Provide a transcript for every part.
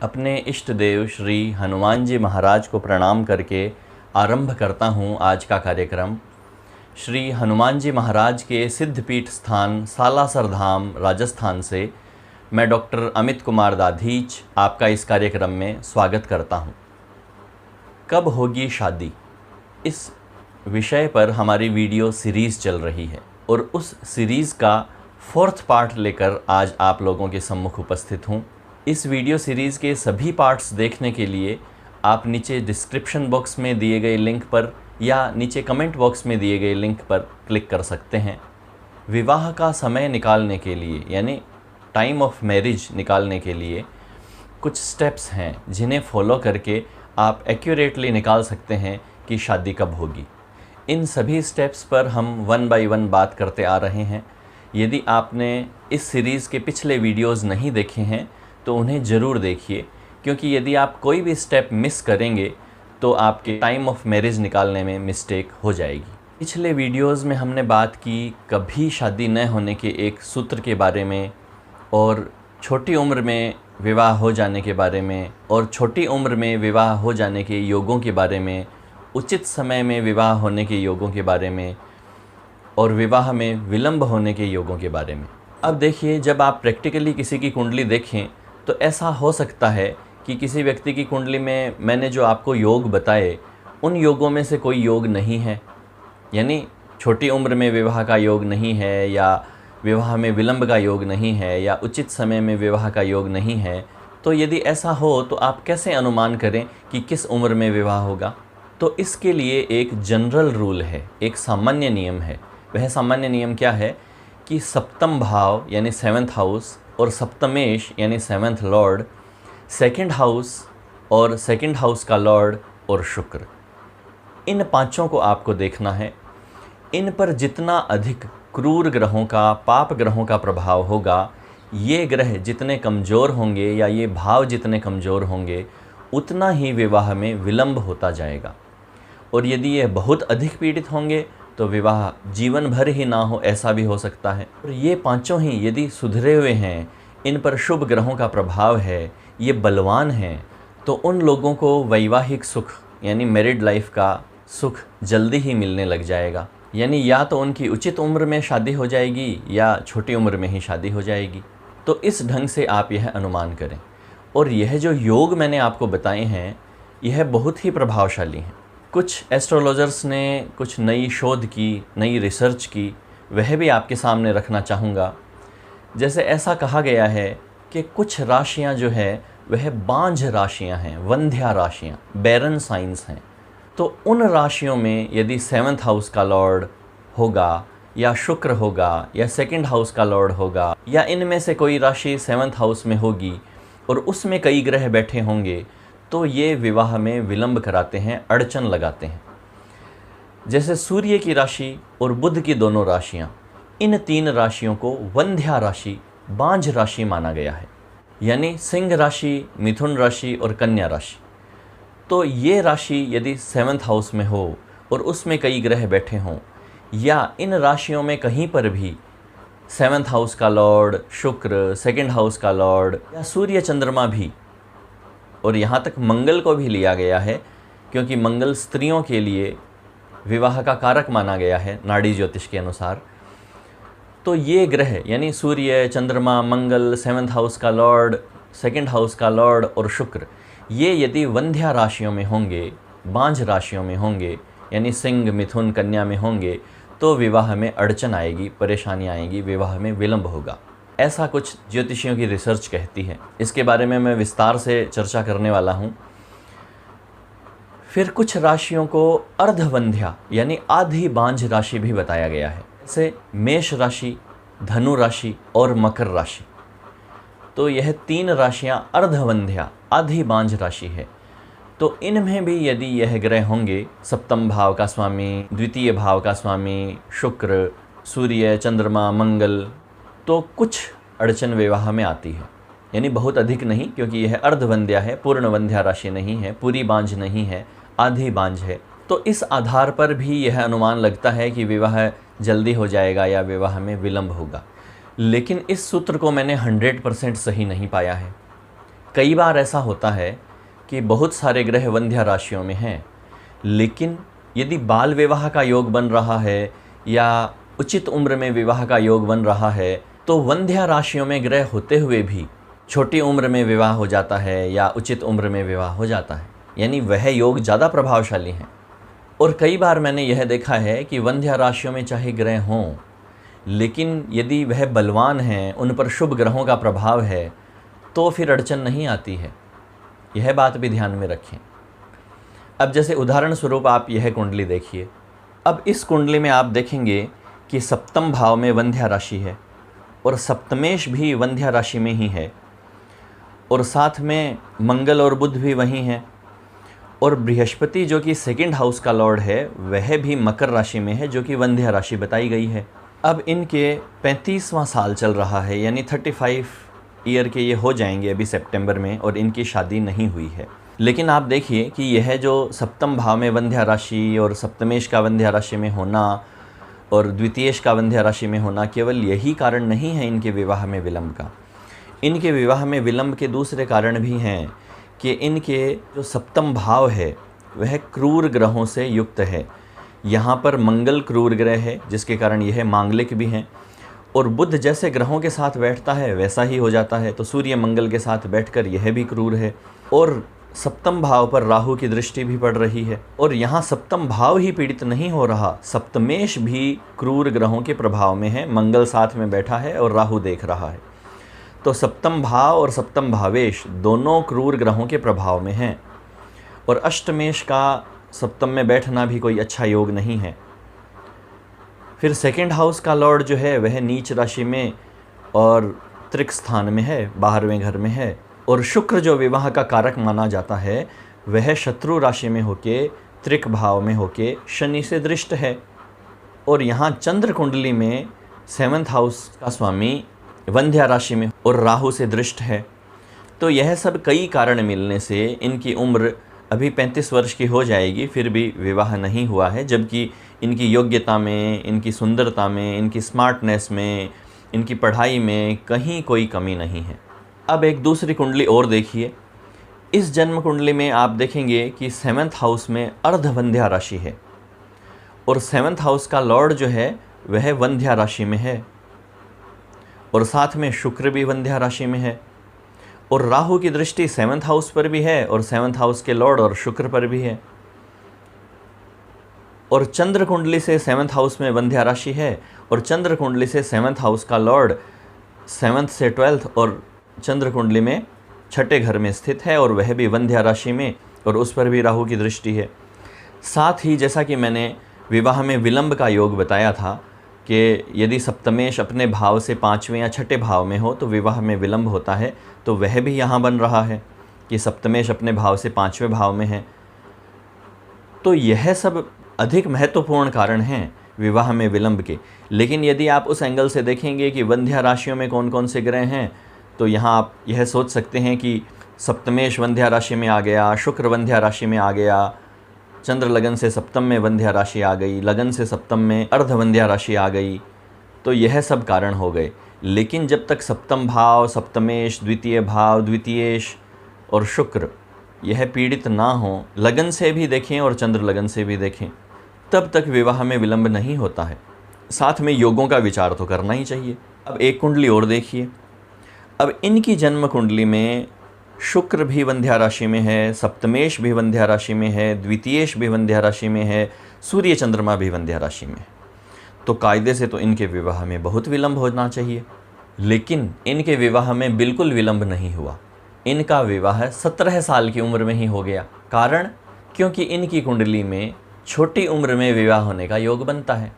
अपने इष्ट देव श्री हनुमान जी महाराज को प्रणाम करके आरंभ करता हूँ आज का कार्यक्रम। श्री हनुमान जी महाराज के सिद्धपीठ स्थान सालासर धाम राजस्थान से मैं डॉक्टर अमित कुमार दाधीच आपका इस कार्यक्रम में स्वागत करता हूँ। कब होगी शादी, इस विषय पर हमारी वीडियो सीरीज़ चल रही है और उस सीरीज़ का 4th पार्ट लेकर आज आप लोगों के सम्मुख उपस्थित हूँ। इस वीडियो सीरीज़ के सभी पार्ट्स देखने के लिए आप नीचे डिस्क्रिप्शन बॉक्स में दिए गए लिंक पर या नीचे कमेंट बॉक्स में दिए गए लिंक पर क्लिक कर सकते हैं। विवाह का समय निकालने के लिए यानी टाइम ऑफ मैरिज निकालने के लिए कुछ स्टेप्स हैं जिन्हें फॉलो करके आप एक्यूरेटली निकाल सकते हैं कि शादी कब होगी। इन सभी स्टेप्स पर हम 1 बाय 1 बात करते आ रहे हैं। यदि आपने इस सीरीज़ के पिछले वीडियोज़ नहीं देखे हैं तो उन्हें ज़रूर देखिए, क्योंकि यदि आप कोई भी स्टेप मिस करेंगे तो आपके टाइम ऑफ मैरिज निकालने में मिस्टेक हो जाएगी। पिछले वीडियोज़ में हमने बात की कभी शादी न होने के एक सूत्र के बारे में और छोटी उम्र में विवाह हो जाने के बारे में और छोटी उम्र में विवाह हो जाने के योगों के बारे में, उचित समय में विवाह होने के योगों के बारे में और विवाह में विलंब होने के योगों के बारे में। अब देखिए, जब आप प्रैक्टिकली किसी की कुंडली देखें तो ऐसा हो सकता है कि किसी व्यक्ति की कुंडली में मैंने जो आपको योग बताए उन योगों में से कोई योग नहीं है, यानी छोटी उम्र में विवाह का योग नहीं है या विवाह में विलंब का योग नहीं है या उचित समय में विवाह का योग नहीं है। तो यदि ऐसा हो तो आप कैसे अनुमान करें कि किस उम्र में विवाह होगा? तो इसके लिए एक जनरल रूल है, एक सामान्य नियम है। वह सामान्य नियम क्या है कि सप्तम भाव यानी 7th हाउस और सप्तमेश यानी 7th लॉर्ड, 2nd हाउस और 2nd हाउस का लॉर्ड और शुक्र, इन पांचों को आपको देखना है। इन पर जितना अधिक क्रूर ग्रहों का, पाप ग्रहों का प्रभाव होगा, ये ग्रह जितने कमज़ोर होंगे या ये भाव जितने कमज़ोर होंगे, उतना ही विवाह में विलंब होता जाएगा। और यदि ये बहुत अधिक पीड़ित होंगे तो विवाह जीवन भर ही ना हो, ऐसा भी हो सकता है। और ये पांचों ही यदि सुधरे हुए हैं, इन पर शुभ ग्रहों का प्रभाव है, ये बलवान हैं, तो उन लोगों को वैवाहिक सुख यानी मैरिड लाइफ का सुख जल्दी ही मिलने लग जाएगा। यानी या तो उनकी उचित उम्र में शादी हो जाएगी या छोटी उम्र में ही शादी हो जाएगी। तो इस ढंग से आप यह अनुमान करें। और यह जो योग मैंने आपको बताए हैं यह बहुत ही प्रभावशाली हैं। कुछ एस्ट्रोलॉजर्स ने कुछ नई शोध की, नई रिसर्च की, वह भी आपके सामने रखना चाहूँगा। जैसे ऐसा कहा गया है कि कुछ राशियाँ जो है वह बांझ राशियाँ हैं, वंध्या राशियाँ, बैरन साइंस हैं। तो उन राशियों में यदि 7th हाउस का लॉर्ड होगा या शुक्र होगा या 2nd हाउस का लॉर्ड होगा या इनमें से कोई राशि 7th हाउस में होगी और उसमें कई ग्रह बैठे होंगे, तो ये विवाह में विलंब कराते हैं, अड़चन लगाते हैं। जैसे सूर्य की राशि और बुध की दोनों राशियाँ, इन 3 राशियों को वंध्या राशि, बांझ राशि माना गया है। यानी सिंह राशि, मिथुन राशि और कन्या राशि। तो ये राशि यदि 7th हाउस में हो और उसमें कई ग्रह बैठे हों या इन राशियों में कहीं पर भी 7th हाउस का लॉर्ड शुक्र, 2nd हाउस का लॉर्ड या सूर्य चंद्रमा भी, और यहाँ तक मंगल को भी लिया गया है क्योंकि मंगल स्त्रियों के लिए विवाह का कारक माना गया है नाड़ी ज्योतिष के अनुसार। तो ये ग्रह यानी सूर्य, चंद्रमा, मंगल, 7th हाउस का लॉर्ड, 2nd हाउस का लॉर्ड और शुक्र, ये यदि वंध्या राशियों में होंगे, बांझ राशियों में होंगे, यानी सिंह, मिथुन, कन्या में होंगे, तो विवाह में अड़चन आएगी, परेशानियाँ आएंगी, विवाह में विलंब होगा। ऐसा कुछ ज्योतिषियों की रिसर्च कहती है। इसके बारे में मैं विस्तार से चर्चा करने वाला हूँ। फिर कुछ राशियों को अर्धवंध्या यानी आधी बांझ राशि भी बताया गया है, जैसे मेष राशि, धनु राशि और मकर राशि। तो यह 3 राशियां अर्धवंध्या, आधी बांझ राशि है। तो इनमें भी यदि यह ग्रह होंगे, सप्तम भाव का स्वामी, द्वितीय भाव का स्वामी, शुक्र, सूर्य, चंद्रमा, मंगल, तो कुछ अड़चन विवाह में आती है। यानी बहुत अधिक नहीं, क्योंकि यह अर्धवंध्या है, पूर्ण वंध्या राशि नहीं है, पूरी बांझ नहीं है, आधी बांझ है। तो इस आधार पर भी यह अनुमान लगता है कि विवाह जल्दी हो जाएगा या विवाह में विलंब होगा। लेकिन इस सूत्र को मैंने 100% सही नहीं पाया है। कई बार ऐसा होता है कि बहुत सारे ग्रह वंध्या राशियों में हैं, लेकिन यदि बाल विवाह का योग बन रहा है या उचित उम्र में विवाह का योग बन रहा है, तो वंध्या राशियों में ग्रह होते हुए भी छोटी उम्र में विवाह हो जाता है या उचित उम्र में विवाह हो जाता है, यानी वह योग ज़्यादा प्रभावशाली हैं। और कई बार मैंने यह देखा है कि वंध्या राशियों में चाहे ग्रह हों, लेकिन यदि वह बलवान हैं, उन पर शुभ ग्रहों का प्रभाव है, तो फिर अड़चन नहीं आती है। यह बात भी ध्यान में रखें। अब जैसे उदाहरण स्वरूप आप यह कुंडली देखिए। अब इस कुंडली में आप देखेंगे कि सप्तम भाव में वंध्या राशि है और सप्तमेश भी वंध्या राशि में ही है, और साथ में मंगल और बुध भी वहीं हैं, और बृहस्पति जो कि सेकंड हाउस का लॉर्ड है वह भी मकर राशि में है, जो कि वंध्या राशि बताई गई है। अब इनके 35वां साल चल रहा है, यानी 35 ईयर के ये हो जाएंगे अभी सितंबर में, और इनकी शादी नहीं हुई है। लेकिन आप देखिए कि यह जो सप्तम भाव में वंध्या राशि और सप्तमेश का वंध्या राशि में होना और द्वितीयेश का वंध्या राशि में होना केवल यही कारण नहीं है इनके विवाह में विलंब का। इनके विवाह में विलंब के दूसरे कारण भी हैं कि इनके जो सप्तम भाव है वह क्रूर ग्रहों से युक्त है। यहाँ पर मंगल क्रूर ग्रह है, जिसके कारण यह मांगलिक भी हैं, और बुध जैसे ग्रहों के साथ बैठता है वैसा ही हो जाता है, तो सूर्य मंगल के साथ बैठकर यह भी क्रूर है। और सप्तम भाव पर राहु की दृष्टि भी पड़ रही है, और यहाँ सप्तम भाव ही पीड़ित नहीं हो रहा, सप्तमेश भी क्रूर ग्रहों के प्रभाव में है। मंगल साथ में बैठा है और राहु देख रहा है, तो सप्तम भाव और सप्तम भावेश दोनों क्रूर ग्रहों के प्रभाव में हैं। और अष्टमेश का सप्तम में बैठना भी कोई अच्छा योग नहीं है। फिर सेकंड हाउस का लॉर्ड जो है वह नीच राशि में और त्रिक स्थान में है, 12वें घर में है। और शुक्र जो विवाह का कारक माना जाता है वह शत्रु राशि में होके त्रिक भाव में होके शनि से दृष्ट है। और यहाँ चंद्र कुंडली में 7th हाउस का स्वामी वंध्या राशि में और राहु से दृष्ट है। तो यह सब कई कारण मिलने से इनकी उम्र अभी 35 वर्ष की हो जाएगी, फिर भी विवाह नहीं हुआ है, जबकि इनकी योग्यता में, इनकी सुंदरता में, इनकी स्मार्टनेस में, इनकी पढ़ाई में कहीं कोई कमी नहीं है। अब एक दूसरी कुंडली और देखिए। इस जन्म कुंडली में आप देखेंगे कि 7th हाउस में अर्धवंध्या राशि है, और 7th हाउस का लॉर्ड जो है वह वंध्या राशि में है, और साथ में शुक्र भी वंध्या राशि में है, और राहु की दृष्टि 7th हाउस पर भी है और 7th हाउस के लॉर्ड और शुक्र पर भी है। और चंद्र कुंडली से 7th हाउस में वंध्या राशि है, और चंद्र कुंडली से 7th हाउस का लॉर्ड 7th से 12th और चंद्र कुंडली में 6ठे घर में स्थित है, और वह भी वंध्या राशि में, और उस पर भी राहु की दृष्टि है। साथ ही जैसा कि मैंने विवाह में विलंब का योग बताया था कि यदि सप्तमेश अपने भाव से 5वें या 6ठे भाव में हो तो विवाह में विलंब होता है, तो वह भी यहाँ बन रहा है कि सप्तमेश अपने भाव से 5वें भाव में है। तो यह सब अधिक महत्वपूर्ण कारण हैं विवाह में विलंब के। लेकिन यदि आप उस एंगल से देखेंगे कि वंध्या राशियों में कौन कौन से ग्रह हैं, तो यहाँ आप यह सोच सकते हैं कि सप्तमेश वंध्या राशि में आ गया, शुक्र वंध्या राशि में आ गया, चंद्र लगन से सप्तम में वंध्या राशि आ गई, लगन से सप्तम में अर्धवंध्या राशि आ गई, तो यह सब कारण हो गए। लेकिन जब तक सप्तम भाव, सप्तमेश, द्वितीय भाव, द्वितीयेश और शुक्र यह पीड़ित ना हो, लगन से भी देखें और चंद्र लगन से भी देखें, तब तक विवाह में विलंब नहीं होता है। साथ में योगों का विचार तो करना ही चाहिए। अब एक कुंडली और देखिए। अब इनकी जन्म कुंडली में शुक्र भी वंध्या राशि में है, सप्तमेश भी वंध्या राशि में है, द्वितीयेश भी वंध्या राशि में है, सूर्य चंद्रमा भी वंध्या राशि में है। तो कायदे से तो इनके विवाह में बहुत विलंब होना चाहिए, लेकिन इनके विवाह में बिल्कुल विलंब नहीं हुआ। इनका विवाह 17 साल की उम्र में ही हो गया। कारण, क्योंकि इनकी कुंडली में छोटी उम्र में विवाह होने का योग बनता है।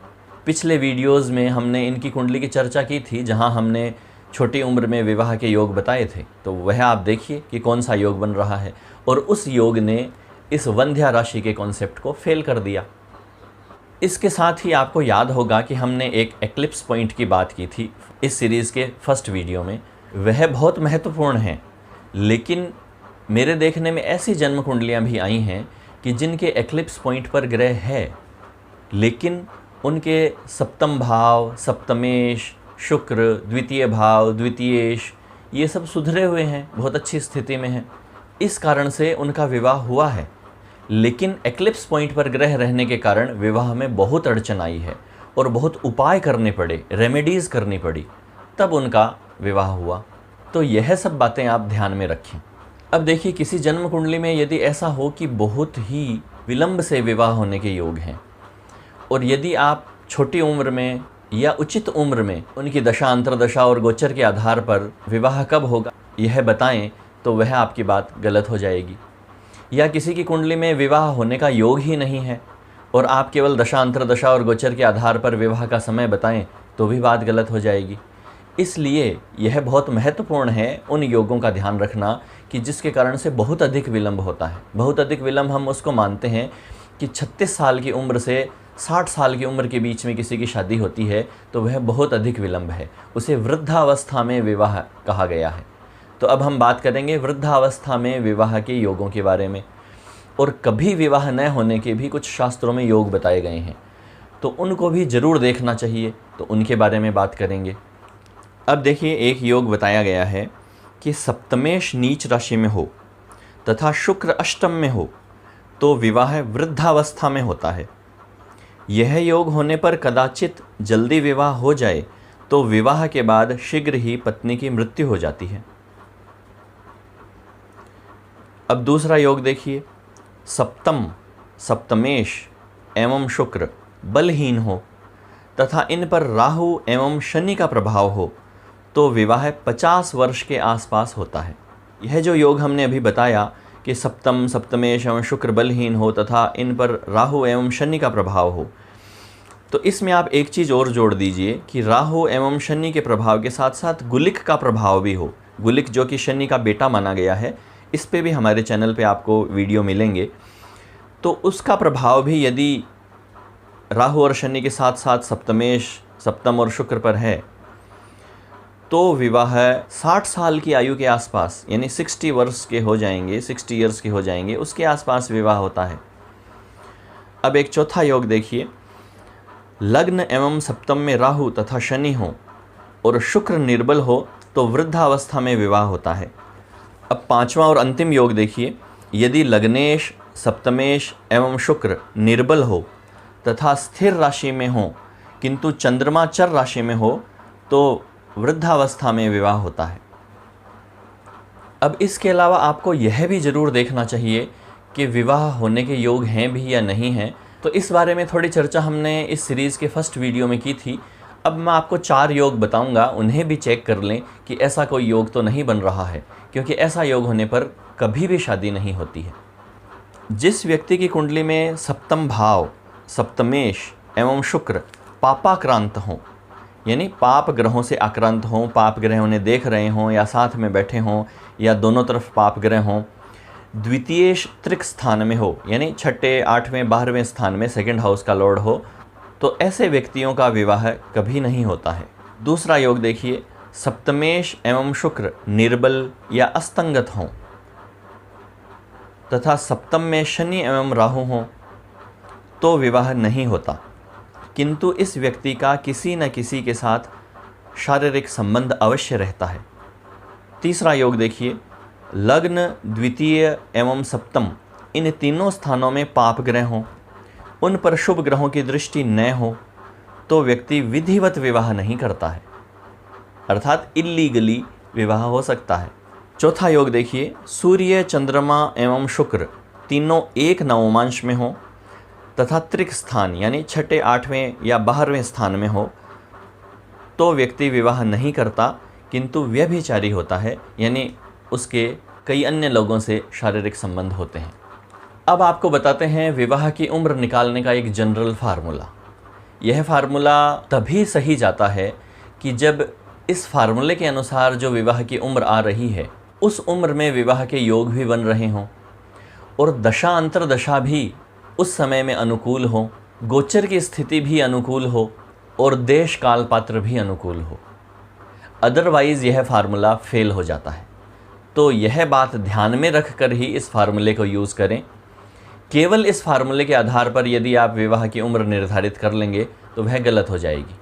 पिछले वीडियोज़ में हमने इनकी कुंडली की चर्चा की थी, जहाँ हमने छोटी उम्र में विवाह के योग बताए थे, तो वह आप देखिए कि कौन सा योग बन रहा है, और उस योग ने इस वंध्या राशि के कॉन्सेप्ट को फेल कर दिया। इसके साथ ही आपको याद होगा कि हमने एक एक्लिप्स पॉइंट की बात की थी इस सीरीज़ के फर्स्ट वीडियो में। वह बहुत महत्वपूर्ण है, लेकिन मेरे देखने में ऐसी जन्म कुंडलियाँ भी आई हैं कि जिनके एक्लिप्स पॉइंट पर ग्रह है, लेकिन उनके सप्तम भाव, सप्तमेश, शुक्र, द्वितीय भाव, द्वितीयेश, ये सब सुधरे हुए हैं, बहुत अच्छी स्थिति में हैं, इस कारण से उनका विवाह हुआ है। लेकिन एक्लिप्स पॉइंट पर ग्रह रहने के कारण विवाह में बहुत अड़चन आई है और बहुत उपाय करने पड़े, रेमेडीज़ करनी पड़ी, तब उनका विवाह हुआ। तो यह सब बातें आप ध्यान में रखें। अब देखिए, किसी जन्म कुंडली में यदि ऐसा हो कि बहुत ही विलंब से विवाह होने के योग हैं, और यदि आप छोटी उम्र में या उचित उम्र में उनकी दशा, अंतरदशा और गोचर के आधार पर विवाह कब होगा यह बताएं, तो वह आपकी बात गलत हो जाएगी। या किसी की कुंडली में विवाह होने का योग ही नहीं है और आप केवल दशा, अंतरदशा और गोचर के आधार पर विवाह का समय बताएं, तो भी बात गलत हो जाएगी। इसलिए यह बहुत महत्वपूर्ण है उन योगों का ध्यान रखना कि जिसके कारण से बहुत अधिक विलंब होता है। बहुत अधिक विलंब हम उसको मानते हैं कि 36 साल की उम्र से 60 साल की उम्र के बीच में किसी की शादी होती है तो वह बहुत अधिक विलंब है, उसे वृद्धावस्था में विवाह कहा गया है। तो अब हम बात करेंगे वृद्धावस्था में विवाह के योगों के बारे में, और कभी विवाह न होने के भी कुछ शास्त्रों में योग बताए गए हैं, तो उनको भी ज़रूर देखना चाहिए, तो उनके बारे में बात करेंगे। अब देखिए, एक योग बताया गया है कि सप्तमेश नीच राशि में हो तथा शुक्र अष्टम में हो तो विवाह वृद्धावस्था में होता है। यह योग होने पर कदाचित जल्दी विवाह हो जाए तो विवाह के बाद शीघ्र ही पत्नी की मृत्यु हो जाती है। अब दूसरा योग देखिए, सप्तम, सप्तमेश एवं शुक्र बलहीन हो तथा इन पर राहु एवं शनि का प्रभाव हो तो विवाह 50 वर्ष के आसपास होता है। यह जो योग हमने अभी बताया कि सप्तम, सप्तमेश एवं शुक्र बलहीन हो तथा इन पर राहु एवं शनि का प्रभाव हो, तो इसमें आप एक चीज़ और जोड़ दीजिए कि राहु एवं शनि के प्रभाव के साथ साथ गुलिक का प्रभाव भी हो। गुलिक जो कि शनि का बेटा माना गया है, इस पे भी हमारे चैनल पे आपको वीडियो मिलेंगे, तो उसका प्रभाव भी यदि राहु और शनि के साथ साथ सप्तमेश, सप्तम और शुक्र पर है तो विवाह 60 साल की आयु के आसपास, यानी 60 वर्ष के हो जाएंगे, 60 ईयर्स के हो जाएंगे, उसके आसपास विवाह होता है। अब एक चौथा योग देखिए, लग्न एवं सप्तम में राहु तथा शनि हो और शुक्र निर्बल हो तो वृद्धावस्था में विवाह होता है। अब पांचवा और अंतिम योग देखिए, यदि लग्नेश, सप्तमेश एवं शुक्र निर्बल हो तथा स्थिर राशि में हो किंतु चंद्रमा चर राशि में हो तो वृद्धावस्था में विवाह होता है। अब इसके अलावा आपको यह भी ज़रूर देखना चाहिए कि विवाह होने के योग हैं भी या नहीं हैं। तो इस बारे में थोड़ी चर्चा हमने इस सीरीज़ के फर्स्ट वीडियो में की थी। अब मैं आपको 4 योग बताऊंगा, उन्हें भी चेक कर लें कि ऐसा कोई योग तो नहीं बन रहा है, क्योंकि ऐसा योग होने पर कभी भी शादी नहीं होती है। जिस व्यक्ति की कुंडली में सप्तम भाव, सप्तमेश एवं शुक्र पापाक्रांत हों, यानी पाप ग्रहों से आक्रांत हों, पाप ग्रह उन्हें देख रहे हों या साथ में बैठे हों या दोनों तरफ पाप ग्रह हों, द्वितीय त्रिक स्थान में हो, यानी 6, 8वें, 12वें स्थान में सेकंड हाउस का लॉर्ड हो, तो ऐसे व्यक्तियों का विवाह कभी नहीं होता है। दूसरा योग देखिए, सप्तमेश एवं शुक्र निर्बल या अस्तंगत हों तथा सप्तम में शनि एवं राहु हों तो विवाह नहीं होता, किंतु इस व्यक्ति का किसी न किसी के साथ शारीरिक संबंध अवश्य रहता है। तीसरा योग देखिए, लग्न, द्वितीय एवं सप्तम इन तीनों स्थानों में पाप ग्रह हों, उन पर शुभ ग्रहों की दृष्टि न हो तो व्यक्ति विधिवत विवाह नहीं करता है, अर्थात इल्लीगली विवाह हो सकता है। चौथा योग देखिए, सूर्य, चंद्रमा एवं शुक्र तीनों एक नवमांश में हो तथा त्रिक स्थान यानी 6, 8वें या 12वें स्थान में हो तो व्यक्ति विवाह नहीं करता, किंतु व्यभिचारी होता है, यानी उसके कई अन्य लोगों से शारीरिक संबंध होते हैं। अब आपको बताते हैं विवाह की उम्र निकालने का एक जनरल फार्मूला। यह फार्मूला तभी सही जाता है कि जब इस फार्मूले के अनुसार जो विवाह की उम्र आ रही है उस उम्र में विवाह के योग भी बन रहे हों और दशा अंतरदशा भी उस समय में अनुकूल हो, गोचर की स्थिति भी अनुकूल हो और देश काल पात्र भी अनुकूल हो। अदरवाइज़ यह फार्मूला फेल हो जाता है। तो यह बात ध्यान में रख कर ही इस फार्मूले को यूज़ करें। केवल इस फार्मूले के आधार पर यदि आप विवाह की उम्र निर्धारित कर लेंगे तो वह गलत हो जाएगी।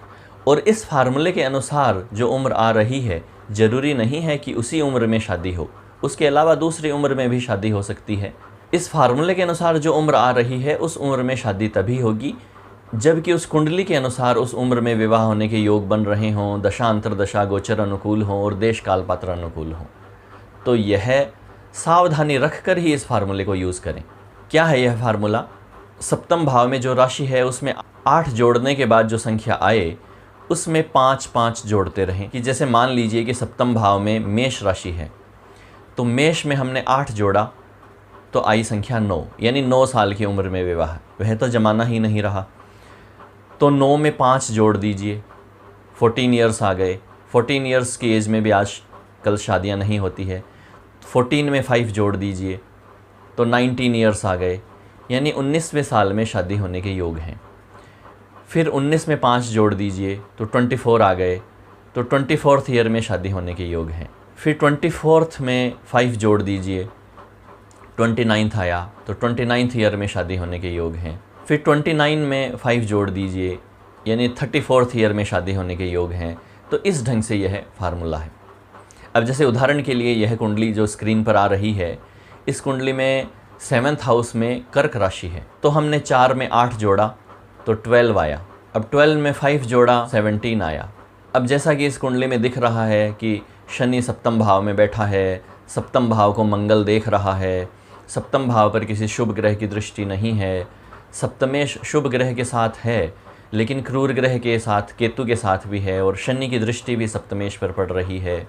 और इस फार्मूले के अनुसार जो उम्र आ रही है ज़रूरी नहीं है कि उसी उम्र में शादी हो, उसके अलावा दूसरी उम्र में भी शादी हो सकती है। इस फार्मूले के अनुसार जो उम्र आ रही है उस उम्र में शादी तभी होगी जबकि उस कुंडली के अनुसार उस उम्र में विवाह होने के योग बन रहे हों, दशा अंतरदशा गोचर अनुकूल हों और देश काल पात्र अनुकूल हों। तो यह सावधानी रख कर ही इस फार्मूले को यूज़ करें। क्या है यह फार्मूला? सप्तम भाव में जो राशि है उसमें 8 जोड़ने के बाद जो संख्या आए उसमें 5-5 जोड़ते रहें। कि जैसे मान लीजिए कि सप्तम भाव में मेष राशि है, तो मेष में हमने 8 जोड़ा तो आई संख्या 9, यानी 9 साल की उम्र में विवाह। वह तो ज़माना ही नहीं रहा, तो 9 में 5 जोड़ दीजिए, 14 ईयर्स आ गए। 14 ईयर्स की एज में भी आज कल शादियां नहीं होती है। 14 में 5 जोड़ दीजिए तो 19 ईयर्स आ गए, यानी 19वें साल में शादी होने के योग हैं। फिर 19 में 5 जोड़ दीजिए तो 24 आ गए, तो 24th ईयर में शादी होने के योग हैं। फिर 24th में 5 जोड़ दीजिए, 29th आया तो 29th ईयर में शादी होने के योग हैं। फिर 29 में 5 जोड़ दीजिए, यानी 34th ईयर में शादी होने के योग हैं। तो इस ढंग से यह फार्मूला है। अब जैसे उदाहरण के लिए यह कुंडली जो स्क्रीन पर आ रही है, इस कुंडली में 7th हाउस में कर्क राशि है, तो हमने 4 में 8 जोड़ा तो 12 आया। अब 12 में 5 जोड़ा 17 आया। अब जैसा कि इस कुंडली में दिख रहा है कि शनि सप्तम भाव में बैठा है, सप्तम भाव को मंगल देख रहा है, सप्तम भाव पर किसी शुभ ग्रह की दृष्टि नहीं है, सप्तमेश शुभ ग्रह के साथ है लेकिन क्रूर ग्रह के साथ केतु के साथ भी है और शनि की दृष्टि भी सप्तमेश पर पड़ रही है।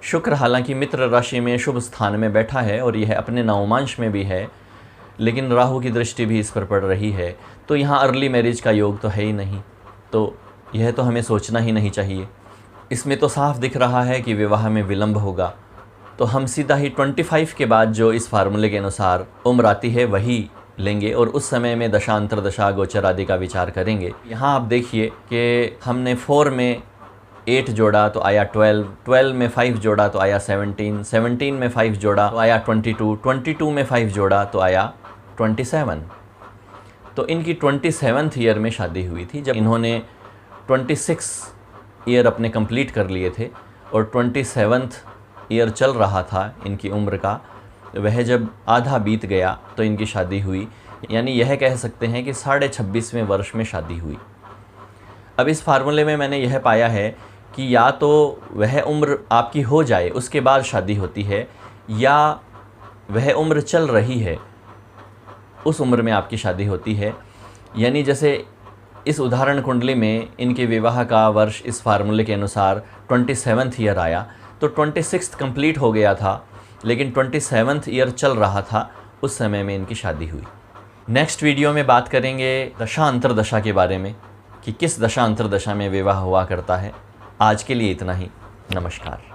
शुक्र हालांकि मित्र राशि में शुभ स्थान में बैठा है और यह अपने नवमांश में भी है, लेकिन राहु की दृष्टि भी इस पर पड़ रही है। तो यहाँ अर्ली मैरिज का योग तो है ही नहीं, तो यह तो हमें सोचना ही नहीं चाहिए। इसमें तो साफ दिख रहा है कि विवाह में विलंब होगा। तो हम सीधा ही 25 के बाद जो इस फार्मूले के अनुसार उम्र आती है वही लेंगे और उस समय में दशा अंतरदशा गोचर आदि का विचार करेंगे। यहाँ आप देखिए कि हमने 4 में 8 जोड़ा तो आया 12, 12 में 5 जोड़ा तो आया 17, 17 में 5 जोड़ा तो आया 22, 22 में 5 जोड़ा तो आया 27। तो इनकी 27th ईयर में शादी हुई थी, जब इन्होंने 26 ईयर अपने कंप्लीट कर लिए थे और 27th ईयर चल रहा था इनकी उम्र का। वह जब आधा बीत गया तो इनकी शादी हुई, यानी यह कह सकते हैं कि 26.5वें वर्ष में शादी हुई। अब इस फार्मूले में मैंने यह पाया है कि या तो वह उम्र आपकी हो जाए उसके बाद शादी होती है, या वह उम्र चल रही है उस उम्र में आपकी शादी होती है। यानी जैसे इस उदाहरण कुंडली में इनके विवाह का वर्ष इस फार्मूले के अनुसार 27th ईयर आया, तो 26th कंप्लीट हो गया था लेकिन 27th ईयर चल रहा था, उस समय में इनकी शादी हुई। नेक्स्ट वीडियो में बात करेंगे दशा अंतरदशा के बारे में कि किस दशा अंतरदशा में विवाह हुआ करता है। आज के लिए इतना ही। नमस्कार।